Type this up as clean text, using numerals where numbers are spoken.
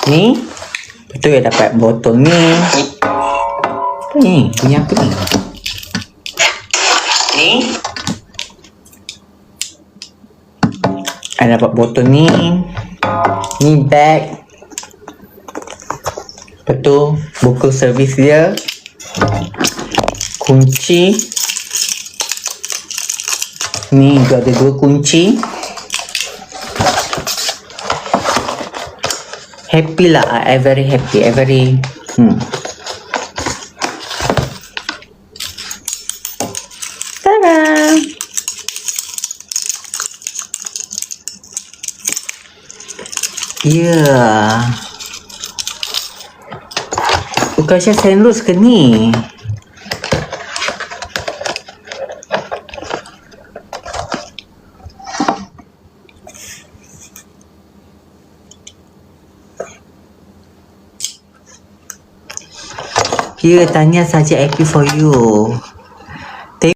Ni betul ya dapat botol ni. Ni punya apa ni? Ni ada dapat botol ni. Ni bag. Betul, buku servis dia. Kunci. Ni juga ada 2 kunci. Happy lah, I very happy, I very Ta-da! Ya. Bukan saya sandwich ke ni? Ya, tanya saja happy for you.